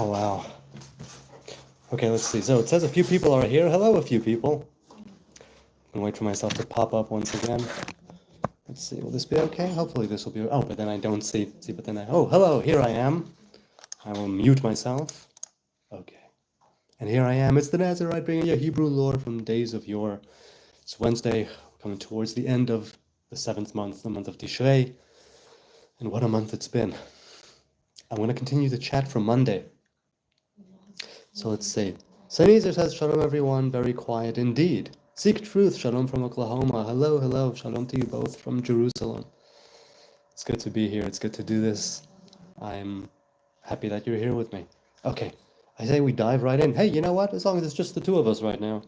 Oh, wow. Okay, let's see. So it says a few people are here. Hello, a few people. I'm gonna wait for myself to pop up once again. Let's see. Will this be okay? Hopefully this will be. Oh, but then I don't see. But then oh, hello. Here I am. I will mute myself. Okay. And here I am. It's the Nazarite bringing you Hebrew lore from days of yore. It's Wednesday, coming towards the end of the 7th month, the month of Tishrei. And what a month it's been. I'm going to continue the chat from Monday. So let's see. Sunnyzer says, Shalom everyone, very quiet indeed. Seek truth, Shalom from Oklahoma. Hello, hello, Shalom to you both from Jerusalem. It's good to be here, it's good to do this. I'm happy that you're here with me. Okay, I say we dive right in. Hey, you know what? As long as it's just the two of us right now.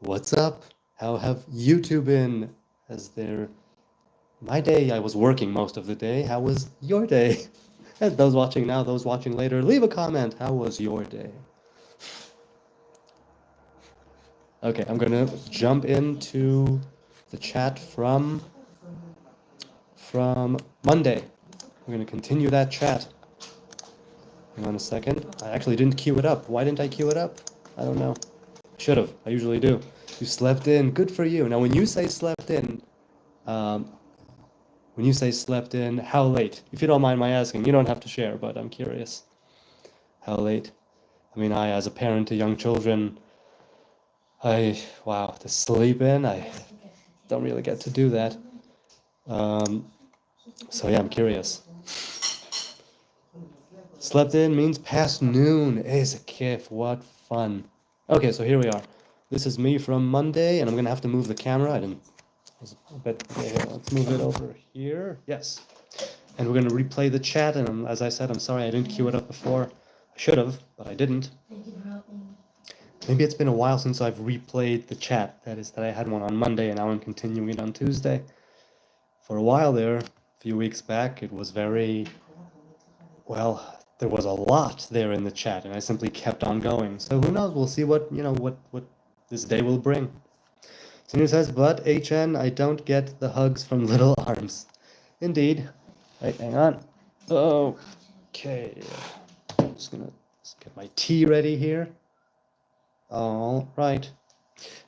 What's up? How have you two been? My day, I was working most of the day. How was your day? And those watching now, those watching later, leave a comment. How was your day? Okay, I'm gonna jump into the chat from Monday. We're gonna continue that chat. Hang on a second. I actually didn't queue it up. Why didn't I queue it up? I don't know. Should have. I usually do. You slept in. Good for you. Now, when you say slept in, how late? If you don't mind my asking, you don't have to share, but I'm curious. How late? I mean, as a parent to young children, to sleep in, I don't really get to do that. So yeah, I'm curious. Slept in means past noon. Is a kif. What fun. Okay, so here we are. This is me from Monday, and I'm gonna have to move the camera. Let's move it over here. Yes. And we're gonna replay the chat, and as I said, I'm sorry I didn't queue it up before. I should have, but I didn't. Maybe it's been a while since I've replayed the chat. That is, that I had one on Monday, and now I'm continuing it on Tuesday. For a while there, a few weeks back, it was very, well, there was a lot there in the chat, and I simply kept on going. So who knows? We'll see what this day will bring. Senior says, but HN, I don't get the hugs from little arms. Indeed. Wait, hang on. Okay. I'm just gonna get my tea ready here. All right.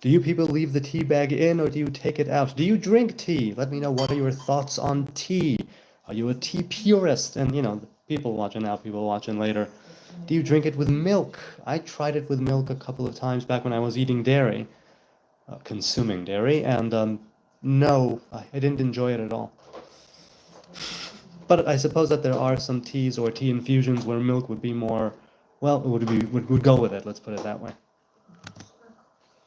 Do you people leave the tea bag in or do you take it out? Do you drink tea? Let me know, what are your thoughts on tea? Are you a tea purist? And people watching now, people watching later. Do you drink it with milk? I tried it with milk a couple of times back when I was eating dairy, consuming dairy, and no, I didn't enjoy it at all. But I suppose that there are some teas or tea infusions where milk would be more, well, would go with it, let's put it that way.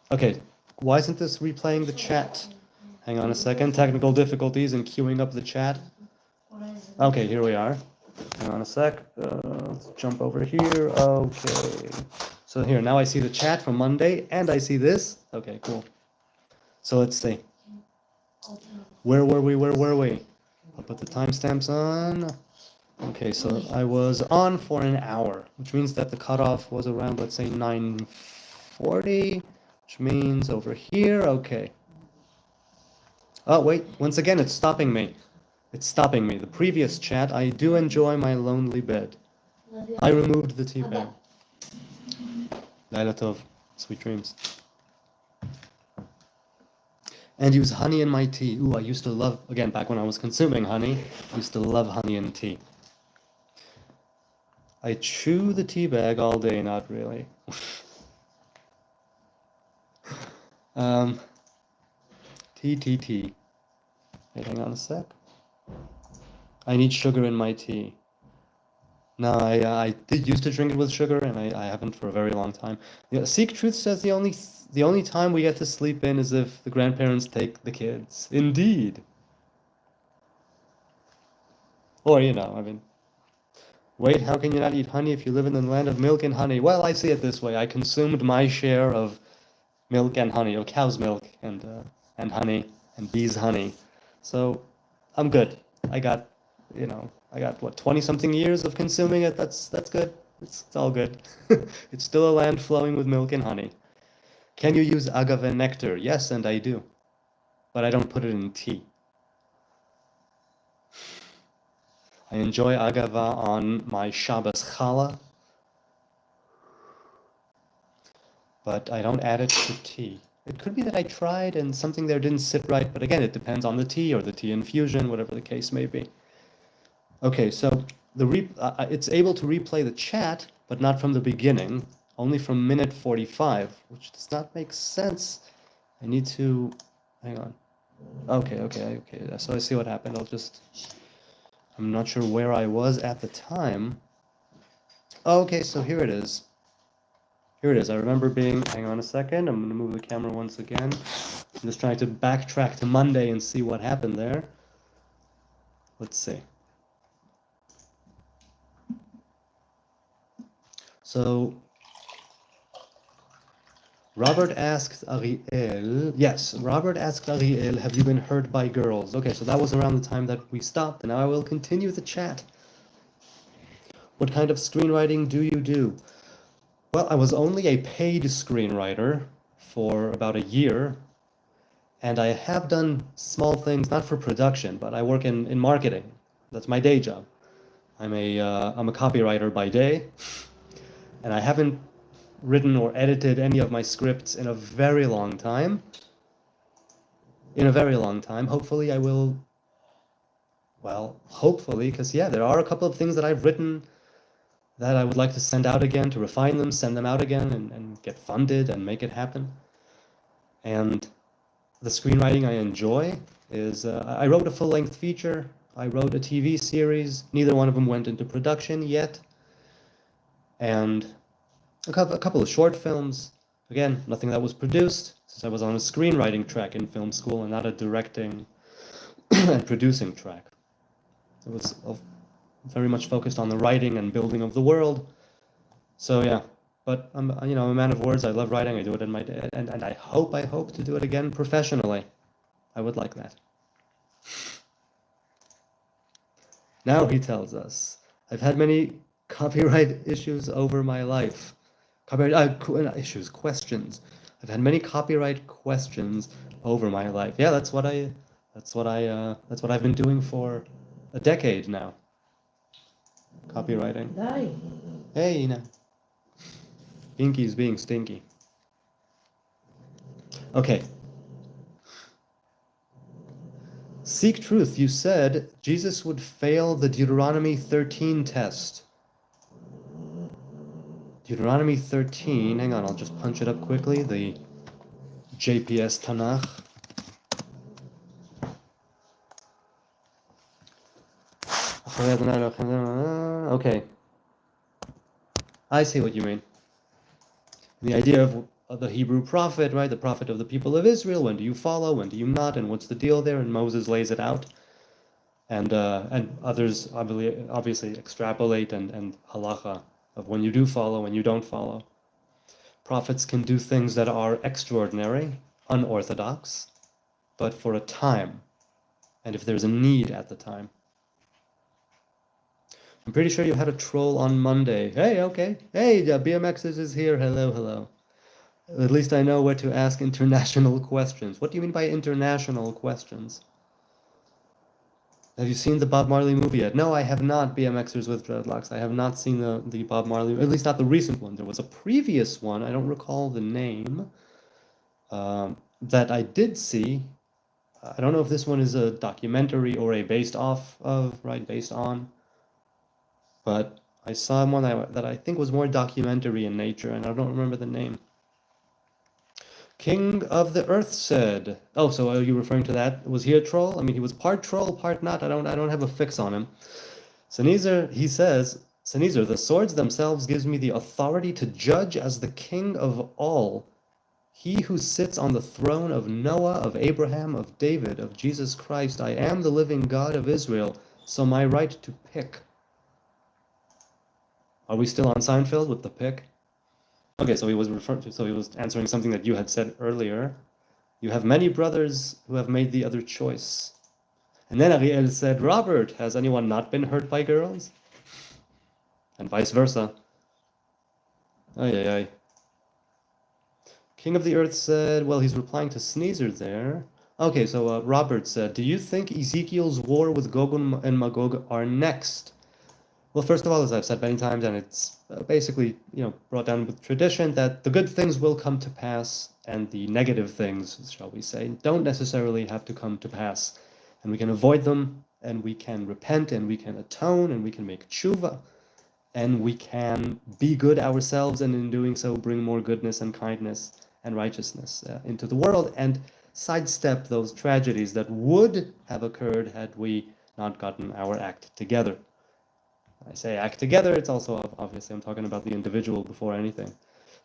Okay, why isn't this replaying the chat? Hang on a second, technical difficulties in queuing up the chat. Okay, here we are. Hang on a sec, let's jump over here. Okay, so here, now I see the chat from Monday, and I see this. Okay, cool. So let's see. Where were we? I'll put the timestamps on. Okay, so I was on for an hour, which means that the cutoff was around, let's say, 9:40, which means over here. Okay. Oh, wait, once again, it's stopping me. The previous chat, I do enjoy my lonely bed. I removed the tea bag. Laila Tov, sweet dreams. And use honey in my tea. Ooh, I used to love, again, back when I was consuming honey, I used to love honey in tea. I chew the tea bag all day, not really. Tea. Wait, hang on a sec. I need sugar in my tea. No, I did used to drink it with sugar, and I haven't for a very long time. Seek Truth says the only time we get to sleep in is if the grandparents take the kids. Indeed. Or, I mean, wait, how can you not eat honey if you live in the land of milk and honey? Well, I see it this way. I consumed my share of milk and honey, or cow's milk and honey and bees' honey. So I'm good. I got what, 20-something years of consuming it. That's good. It's all good. It's still a land flowing with milk and honey. Can you use agave nectar? Yes, and I do. But I don't put it in tea. I enjoy agave on my Shabbos challah. but I don't add it to tea. It could be that I tried and something there didn't sit right, but again, it depends on the tea or the tea infusion, whatever the case may be. Okay, so it's able to replay the chat, but not from the beginning, only from minute 45, which does not make sense. I need to, hang on. Okay. So I see what happened. I'm not sure where I was at the time. Okay, so here it is. Here it is. I remember hang on a second. I'm going to move the camera once again. I'm just trying to backtrack to Monday and see what happened there. Let's see. So, Robert asked Ariel, have you been hurt by girls? Okay, so that was around the time that we stopped, and now I will continue the chat. What kind of screenwriting do you do? Well, I was only a paid screenwriter for about a year, and I have done small things, not for production, but I work in marketing. That's my day job. I'm a copywriter by day, and I haven't written or edited any of my scripts in a very long time. Hopefully I will, well, hopefully, because yeah, there are a couple of things that I've written that I would like to send out again, to refine them, send them out again, and get funded and make it happen. And the screenwriting I enjoy is, I wrote a full-length feature, I wrote a TV series, neither one of them went into production yet, and a couple of short films. Again, nothing that was produced, since I was on a screenwriting track in film school and not a directing and producing track. It was very much focused on the writing and building of the world. So yeah, but I'm a man of words. I love writing. I do it in my day, and I hope to do it again professionally. I would like that. Now he tells us, I've had many copyright issues over my life. Questions. I've had many copyright questions over my life. Yeah, that's what I've been doing for a decade now. Copywriting. Hi. Hey, now. Pinky's being stinky. Okay. Seek truth. You said Jesus would fail the Deuteronomy 13 test. Deuteronomy 13, hang on, I'll just punch it up quickly, the JPS Tanakh. Okay. I see what you mean. The idea of the Hebrew prophet, right? The prophet of the people of Israel. When do you follow? When do you not? And what's the deal there? And Moses lays it out. And others obviously extrapolate and halacha of when you do follow, when you don't follow. Prophets can do things that are extraordinary, unorthodox, but for a time, and if there's a need at the time. I'm pretty sure you had a troll on Monday. Hey, okay. Hey, BMXers is here. Hello. At least I know where to ask international questions. What do you mean by international questions? Have you seen the Bob Marley movie yet? No, I have not, BMXers with Dreadlocks. I have not seen the Bob Marley, at least not the recent one. There was a previous one, I don't recall the name, that I did see. I don't know if this one is a documentary or a based on, but I saw one that I think was more documentary in nature, and I don't remember the name. King of the Earth said, oh, so are you referring to that? Was he a troll? I mean, he was part troll, part not. I don't have a fix on him. Sneezer, he says, Sneezer, the swords themselves gives me the authority to judge as the king of all. He who sits on the throne of Noah, of Abraham, of David, of Jesus Christ. I am the living God of Israel, so my right to pick. Are we still on Seinfeld with the pick? Okay, so he was answering something that you had said earlier. You have many brothers who have made the other choice. And then Ariel said, Robert, has anyone not been hurt by girls? And vice versa. Ay. King of the Earth said, well, he's replying to Sneezer there. Okay, so Robert said, do you think Ezekiel's war with Gog and Magog are next? Well, first of all, as I've said many times, and it's basically, brought down with tradition, that the good things will come to pass, and the negative things, shall we say, don't necessarily have to come to pass. And we can avoid them, and we can repent, and we can atone, and we can make tshuva, and we can be good ourselves, and in doing so, bring more goodness and kindness and righteousness into the world, and sidestep those tragedies that would have occurred had we not gotten our act together. When I say act together, it's also obviously I'm talking about the individual before anything.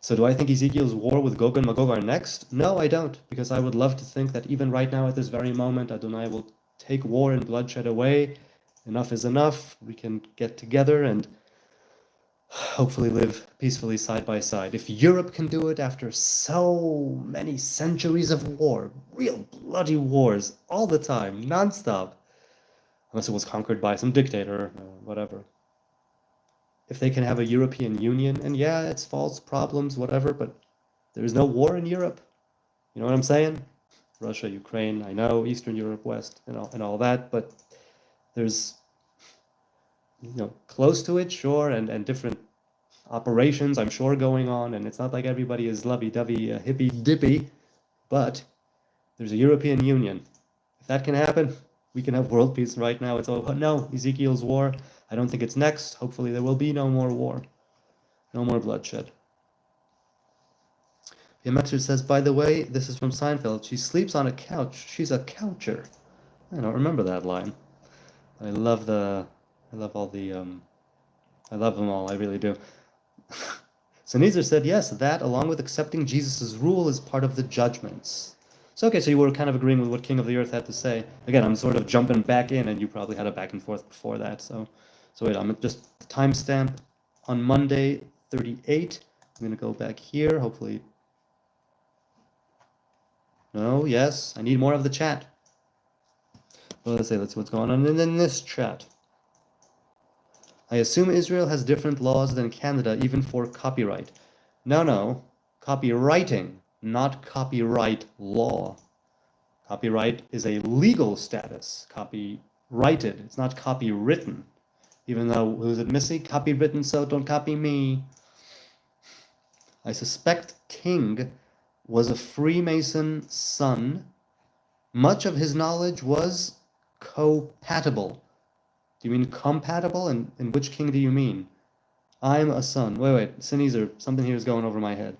So do I think Ezekiel's war with Gog and Magog are next? No, I don't, because I would love to think that even right now at this very moment, Adonai will take war and bloodshed away. Enough is enough. We can get together and hopefully live peacefully side by side. If Europe can do it after so many centuries of war, real bloody wars, all the time, nonstop, unless it was conquered by some dictator, whatever. If they can have a European Union, and yeah, it's false problems, whatever, but there's no war in Europe. You know what I'm saying? Russia, Ukraine, I know, Eastern Europe, West, and all that, but there's, close to it, sure, and different operations, I'm sure, going on, and it's not like everybody is lovey-dovey, hippy-dippy, but there's a European Union. If that can happen, we can have world peace right now. It's all, no, Ezekiel's war, I don't think it's next. Hopefully there will be no more war, no more bloodshed. Yemetzer says, by the way, this is from Seinfeld, she sleeps on a couch. She's a coucher. I don't remember that line. I love all the, I love them all, I really do. So Nezer said, yes, that, along with accepting Jesus' rule, is part of the judgments. So, okay, so you were kind of agreeing with what King of the Earth had to say. Again, I'm sort of jumping back in, and you probably had a back and forth before that. So wait, I'm just timestamp on Monday 38. I'm going to go back here, hopefully. No, yes, I need more of the chat. Well, let's see what's going on in this chat. I assume Israel has different laws than Canada, even for copyright. No, copywriting, not copyright law. Copyright is a legal status. Copyrighted, it's not copywritten. Even though, who's it, Missy? Copywritten, so don't copy me. I suspect King was a Freemason son. Much of his knowledge was compatible. Do you mean compatible? And which king do you mean? I'm a son. Wait, Sneezer, something here is going over my head.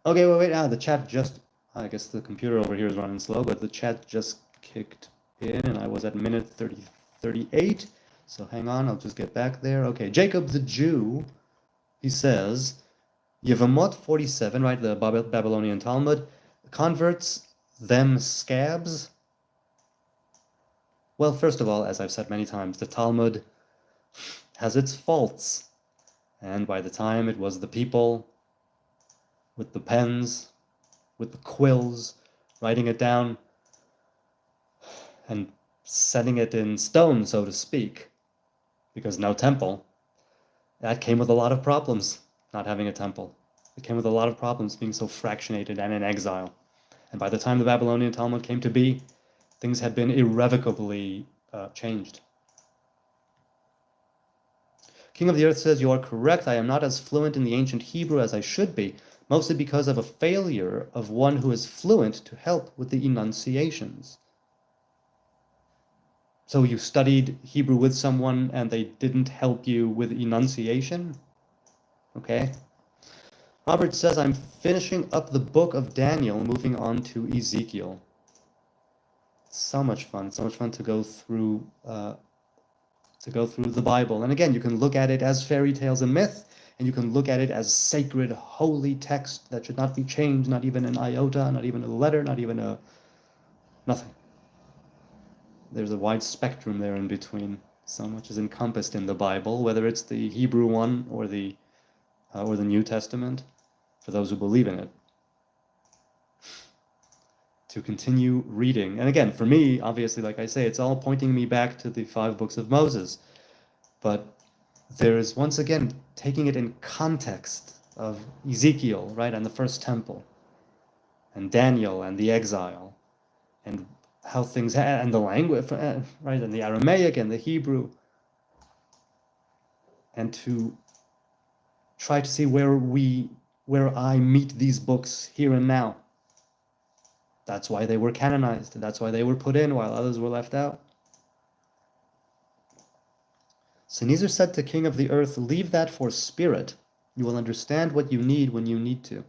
Okay, wait, the chat just, I guess the computer over here is running slow, but the chat just kicked in, and I was at minute 38. So hang on, I'll just get back there. Okay, Jacob the Jew, he says, Yevamot 47, right, the Babylonian Talmud, converts them scabs. Well, first of all, as I've said many times, the Talmud has its faults. And by the time it was the people with the pens, with the quills, writing it down and setting it in stone, so to speak, because no temple, that came with a lot of problems, not having a temple. It came with a lot of problems being so fractionated and in exile. And by the time the Babylonian Talmud came to be, things had been irrevocably changed. King of the Earth says, you are correct. I am not as fluent in the ancient Hebrew as I should be, mostly because of a failure of one who is fluent to help with the enunciations. So you studied Hebrew with someone and they didn't help you with enunciation? Okay. Robert says, I'm finishing up the book of Daniel, moving on to Ezekiel. So much fun to go through the Bible. And again, you can look at it as fairy tales and myth, and you can look at it as sacred, holy text that should not be changed, not even an iota, not even a letter, not even nothing. There's a wide spectrum there in between. So much is encompassed in the Bible, whether it's the Hebrew one or the New Testament, for those who believe in it. To continue reading. And again, for me, obviously, like I say, it's all pointing me back to the 5 books of Moses. But there is, once again, taking it in context of Ezekiel, right, and the first temple, and Daniel, and the exile, and how things, and the language, right, and the Aramaic and the Hebrew. and to try to see where I meet these books here and now. That's why they were canonized. That's why they were put in while others were left out. So Nezer said to King of the Earth, leave that for spirit. You will understand what you need when you need to.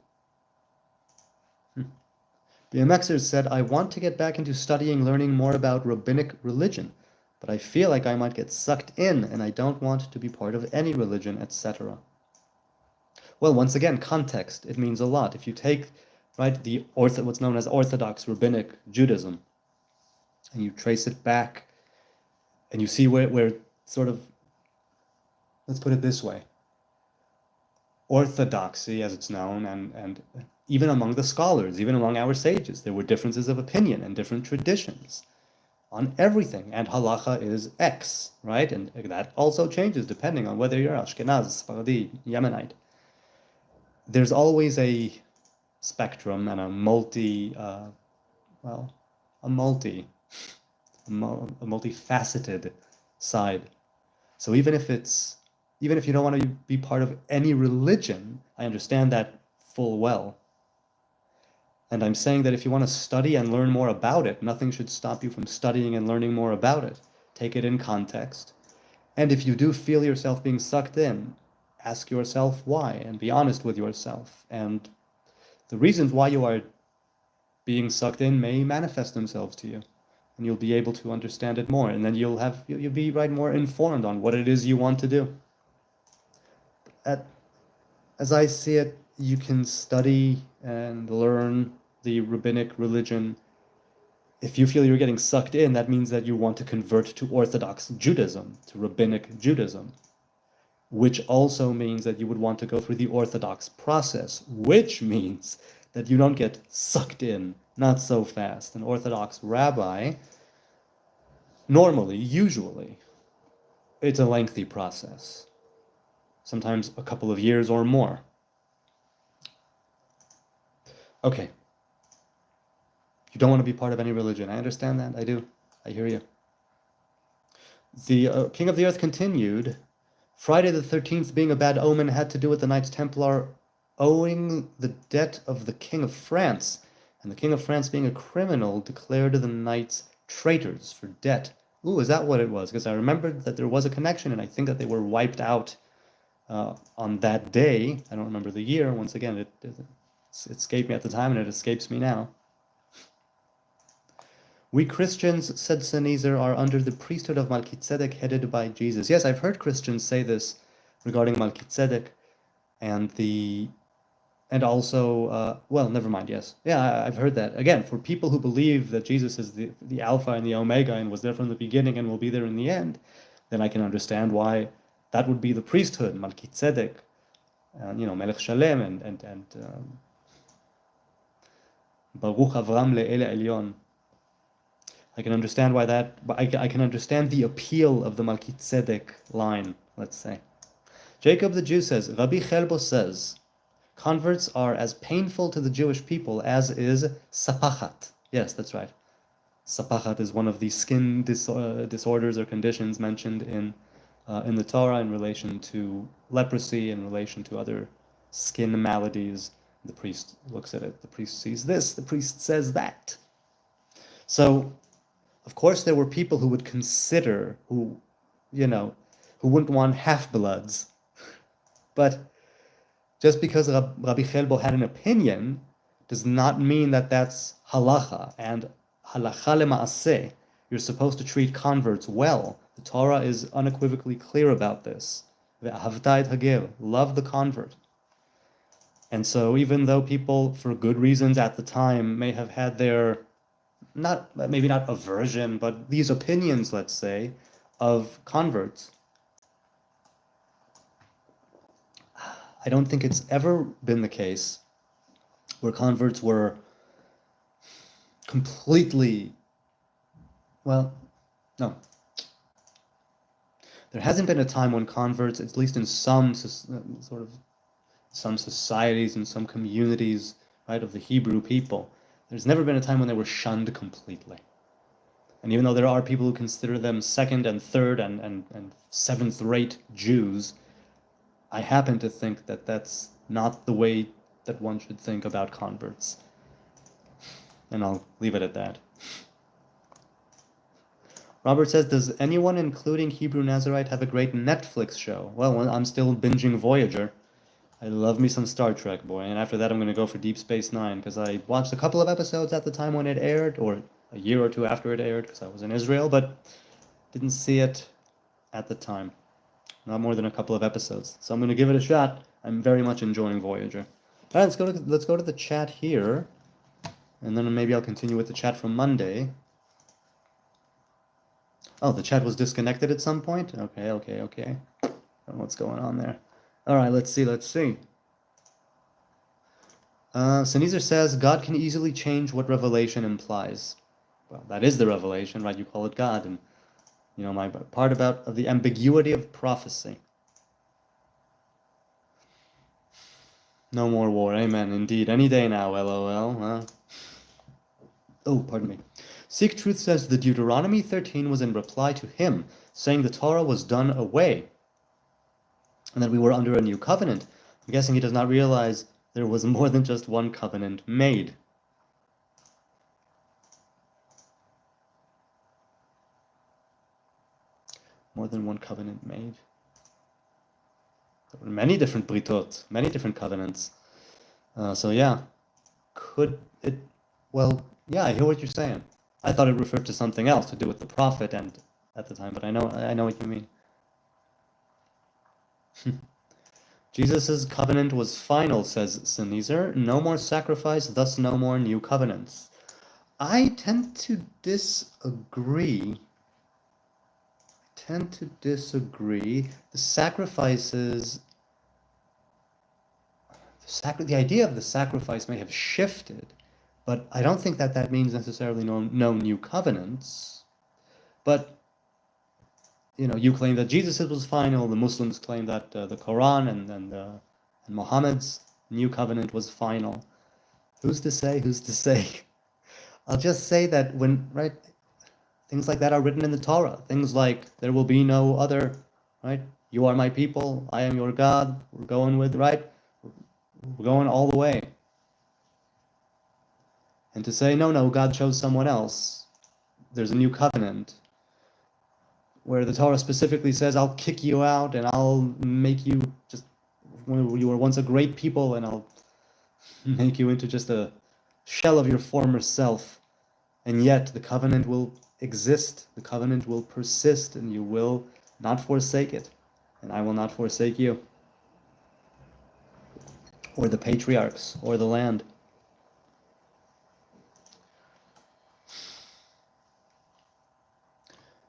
BMXer said, I want to get back into studying, learning more about rabbinic religion, but I feel like I might get sucked in and I don't want to be part of any religion, etc. Well, once again, context, it means a lot. If you take, right, what's known as Orthodox rabbinic Judaism, and you trace it back, and you see where sort of, let's put it this way, orthodoxy, as it's known, and even among the scholars, even among our sages, there were differences of opinion and different traditions on everything, and halacha is X, right? And that also changes depending on whether you're Ashkenaz, Sephardi, Yemenite. There's always a spectrum and a multifaceted side. So even if you don't want to be part of any religion, I understand that full well. And I'm saying that if you want to study and learn more about it, nothing should stop you from studying and learning more about it. Take it in context. And if you do feel yourself being sucked in, ask yourself why and be honest with yourself. And the reasons why you are being sucked in may manifest themselves to you. And you'll be able to understand it more. And then you'll be more informed on what it is you want to do. As I see it, you can study and learn the rabbinic religion. If you feel you're getting sucked in, that means that you want to convert to Orthodox Judaism, to rabbinic Judaism, which also means that you would want to go through the Orthodox process, which means that you don't get sucked in, not so fast. An Orthodox rabbi, usually, it's a lengthy process, sometimes a couple of years or more. Okay. You don't want to be part of any religion. I understand that. I do. I hear you. The King of the Earth continued, Friday the 13th being a bad omen had to do with the Knights Templar owing the debt of the King of France, and the King of France being a criminal declared the Knights traitors for debt. Ooh, is that what it was? Because I remembered that there was a connection, and I think that they were wiped out on that day. I don't remember the year. Once again, it escaped me at the time, and it escapes me now. We Christians, said Nezer, are under the priesthood of Melchizedek headed by Jesus. Yes, I've heard Christians say this regarding Melchizedek and also, well, never mind, yes. Yeah, I've heard that. Again, for people who believe that Jesus is the Alpha and the Omega and was there from the beginning and will be there in the end, then I can understand why that would be the priesthood, Melchizedek, Melech Shalem and Baruch Avram Le'ele Elyon. I can understand why that, but I can understand the appeal of the Melchizedek line, let's say. Jacob the Jew says, Rabbi Chelbo says, converts are as painful to the Jewish people as is sapachat. Yes, that's right. Sapachat is one of the skin disorders or conditions mentioned in the Torah in relation to leprosy, in relation to other skin maladies. The priest looks at it, the priest sees this, the priest says that. So, of course, there were people who would consider, who wouldn't want half-bloods. But just because Rabbi Chelbo had an opinion does not mean that that's halacha. And halacha lema'aseh, you're supposed to treat converts well. The Torah is unequivocally clear about this. Ve'ahavta et hager, love the convert. And so even though people, for good reasons at the time, may have had their maybe not aversion, but these opinions, let's say, of converts, I don't think it's ever been the case where converts were completely, well, no. There hasn't been a time when converts, at least in some societies and some communities, right, of the Hebrew people, there's never been a time when they were shunned completely. And even though there are people who consider them second and third and seventh-rate Jews, I happen to think that that's not the way that one should think about converts. And I'll leave it at that. Robert says, does anyone, including Hebrew Nazarite, have a great Netflix show? Well, I'm still binging Voyager. I love me some Star Trek, boy. And after that, I'm going to go for Deep Space Nine, because I watched a couple of episodes at the time when it aired, or a year or two after it aired, because I was in Israel, but didn't see it at the time. Not more than a couple of episodes. So I'm going to give it a shot. I'm very much enjoying Voyager. All right, let's go to the chat here, and then maybe I'll continue with the chat from Monday. Oh, the chat was disconnected at some point? Okay. I don't know what's going on there. All right, let's see. Sneezer says, God can easily change what revelation implies. Well, that is the revelation, right? You call it God. And, my part of the ambiguity of prophecy. No more war. Amen. Indeed. Any day now, LOL. Oh, pardon me. Seek Truth says the Deuteronomy 13 was in reply to him, saying the Torah was done away, and that we were under a new covenant. I'm guessing he does not realize there was more than just one covenant made. More than one covenant made. There were many different britot, many different covenants. So yeah, could it? Well, yeah, I hear what you're saying. I thought it referred to something else to do with the prophet and at the time, but I know what you mean. Jesus' covenant was final, says Sneezer. No more sacrifice, thus no more new covenants. I tend to disagree. The sacrifices, the idea of the sacrifice may have shifted, but I don't think that means necessarily no new covenants. But you claim that Jesus was final. The Muslims claim that the Quran and Muhammad's new covenant was final. Who's to say? I'll just say that when things like that are written in the Torah. Things like there will be no other, right? You are my people. I am your God. We're going with We're going all the way. And to say no, God chose someone else. There's a new covenant, where the Torah specifically says, I'll kick you out and I'll make you just, when you were once a great people, and I'll make you into just a shell of your former self. And yet the covenant will exist, the covenant will persist, and you will not forsake it. And I will not forsake you. Or the patriarchs, or the land.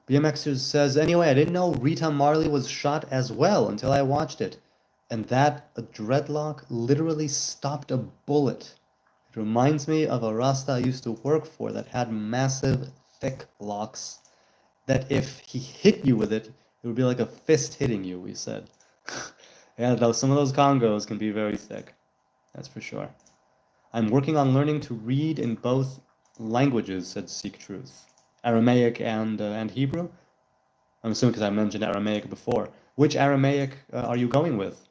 BMXer says, anyway, I didn't know Rita Marley was shot as well until I watched it. And that a dreadlock literally stopped a bullet. It reminds me of a Rasta I used to work for that had massive, thick locks, that if he hit you with it, it would be like a fist hitting you, we said. Yeah, some of those Congos can be very thick. That's for sure. I'm working on learning to read in both languages, said Seek Truth. Aramaic and Hebrew? I'm assuming because I mentioned Aramaic before. Which Aramaic are you going with?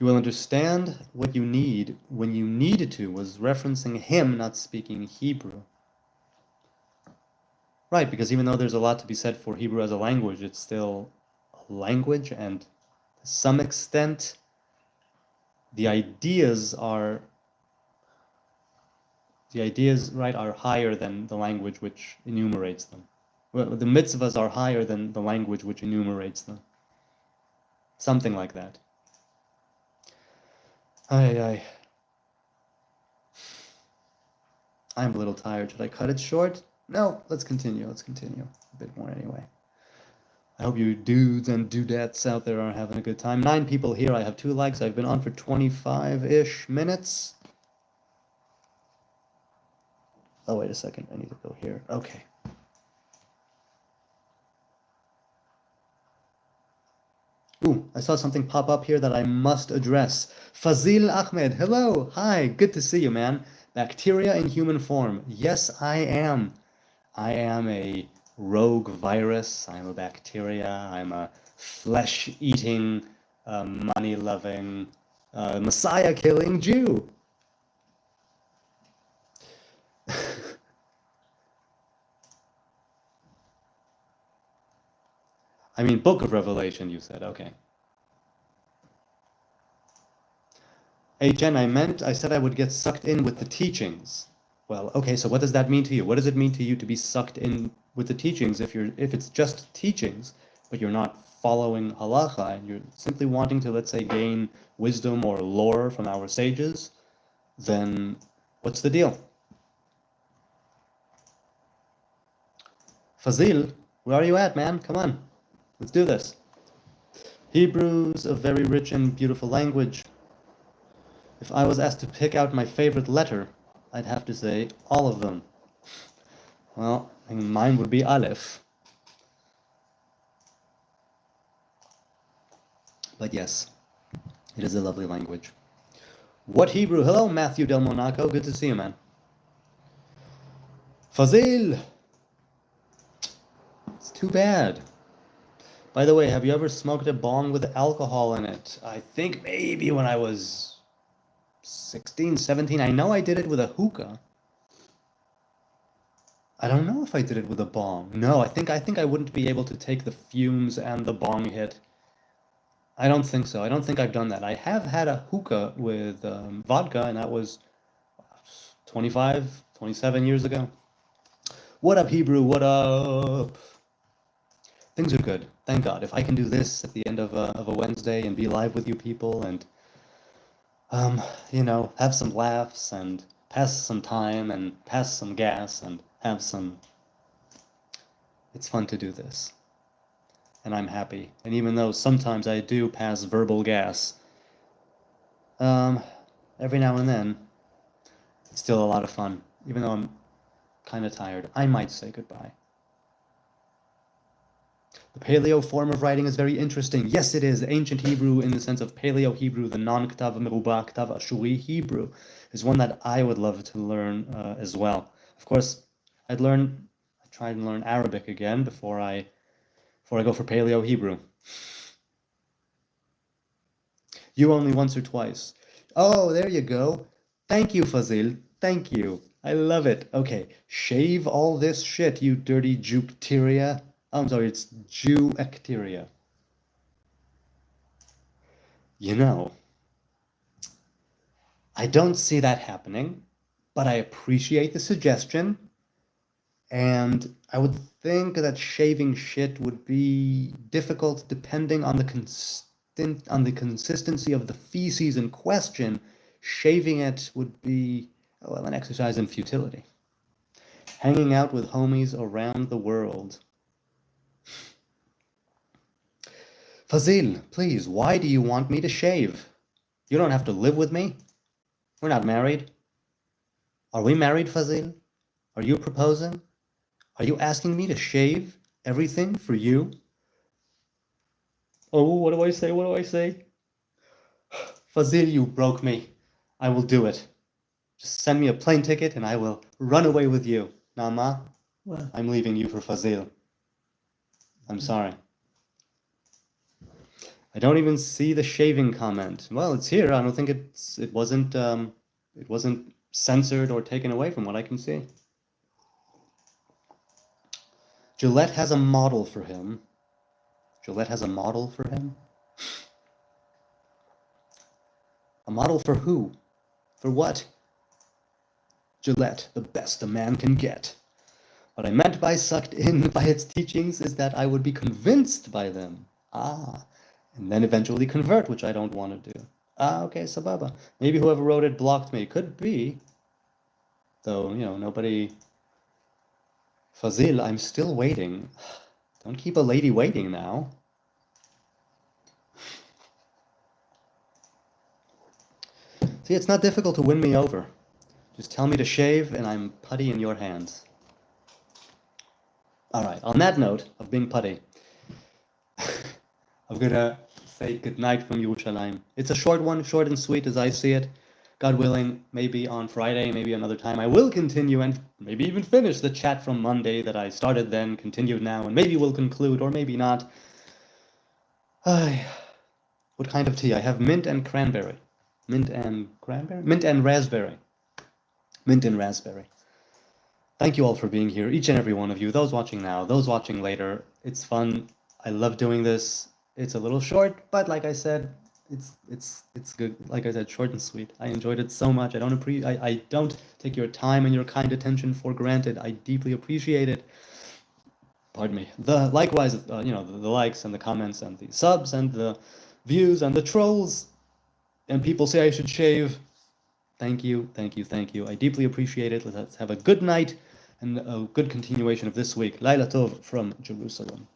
You will understand what you need when you needed to was referencing him not speaking Hebrew. Right, because even though there's a lot to be said for Hebrew as a language, it's still a language, and to some extent, the ideas, right, are higher than the language which enumerates them. Well, the mitzvahs are higher than the language which enumerates them. Something like that. I'm a little tired. Should I cut it short? No, let's continue. A bit more anyway. I hope you dudes and dudettes out there are having a good time. 9 people here. I have 2 likes. I've been on for 25-ish minutes. Oh, wait a second. I need to go here. Okay. Ooh, I saw something pop up here that I must address. Fazil Ahmed, hello, hi, good to see you, man. Bacteria in human form. Yes, I am. I am a rogue virus. I'm a bacteria. I'm a flesh-eating, money-loving, Messiah-killing Jew. I mean, Book of Revelation, you said. Okay. Hey, Jen, I said I would get sucked in with the teachings. Well, okay, so what does that mean to you? What does it mean to you to be sucked in with the teachings if it's just teachings, but you're not following halacha and you're simply wanting to, let's say, gain wisdom or lore from our sages? Then what's the deal? Fazil, where are you at, man? Come on, let's do this. Hebrew's a very rich and beautiful language. If I was asked to pick out my favorite letter, I'd have to say all of them. Well, I think mine would be Aleph. But yes, it is a lovely language. What Hebrew? Hello, Matthew Del Monaco. Good to see you, man. Fazil! It's too bad. By the way, have you ever smoked a bong with alcohol in it? I think maybe when I was 16, 17. I know I did it with a hookah. I don't know if I did it with a bong. No, I think I wouldn't be able to take the fumes and the bong hit. I don't think so. I don't think I've done that. I have had a hookah with vodka, and that was 25, 27 years ago. What up, Hebrew? What up? Things are good. Thank God. If I can do this at the end of a Wednesday and be live with you people and, have some laughs and pass some time and pass some gas and have some... It's fun to do this. And I'm happy. And even though sometimes I do pass verbal gas, every now and then, it's still a lot of fun. Even though I'm kind of tired, I might say goodbye. The Paleo form of writing is very interesting. Yes, it is. Ancient Hebrew in the sense of Paleo Hebrew, the non-Ktav Merubah Ktav Ashuri Hebrew, is one that I would love to learn as well. Of course, I try and learn Arabic again before I go for Paleo Hebrew. You only once or twice. Oh, there you go. Thank you, Fazil. Thank you. I love it. Okay, shave all this shit, you dirty Jukteria. Oh, I'm sorry, it's Jewecteria. I don't see that happening, but I appreciate the suggestion. And I would think that shaving shit would be difficult depending on the consistency of the feces in question. Shaving it would be, well, an exercise in futility. Hanging out with homies around the world. Fazil, please, why do you want me to shave? You don't have to live with me. We're not married. Are we married, Fazil? Are you proposing? Are you asking me to shave everything for you? Oh, what do I say? What do I say? Fazil, you broke me. I will do it. Just send me a plane ticket and I will run away with you. Nama, I'm leaving you for Fazil. I'm sorry. I don't even see the shaving comment. Well, it's here. I don't think it wasn't censored or taken away from what I can see. Gillette has a model for him. Gillette has a model for him? A model for who? For what? Gillette, the best a man can get. What I meant by sucked in by its teachings is that I would be convinced by them. And then eventually convert, which I don't want to do. Okay, sababa. Maybe whoever wrote it blocked me. Could be. Though, nobody... Fazil, I'm still waiting. Don't keep a lady waiting now. See, it's not difficult to win me over. Just tell me to shave and I'm putty in your hands. Alright, on that note of being putty, I'm gonna say goodnight from Yerushalayim. It's a short one, short and sweet as I see it. God willing, maybe on Friday, maybe another time, I will continue and maybe even finish the chat from Monday that I started then, continued now, and maybe we'll conclude, or maybe not. Ay, what kind of tea? I have mint and cranberry. Mint and cranberry? Mint and raspberry. Mint and raspberry. Thank you all for being here, each and every one of you, those watching now, those watching later. It's fun. I love doing this. It's a little short, but like I said, it's good. Like I said, short and sweet. I enjoyed it so much. I don't take your time and your kind attention for granted. I deeply appreciate it. Pardon me. Likewise, the likes and the comments and the subs and the views and the trolls and people say I should shave. Thank you, thank you, thank you. I deeply appreciate it. Let's have a good night and a good continuation of this week. Laila Tov from Jerusalem.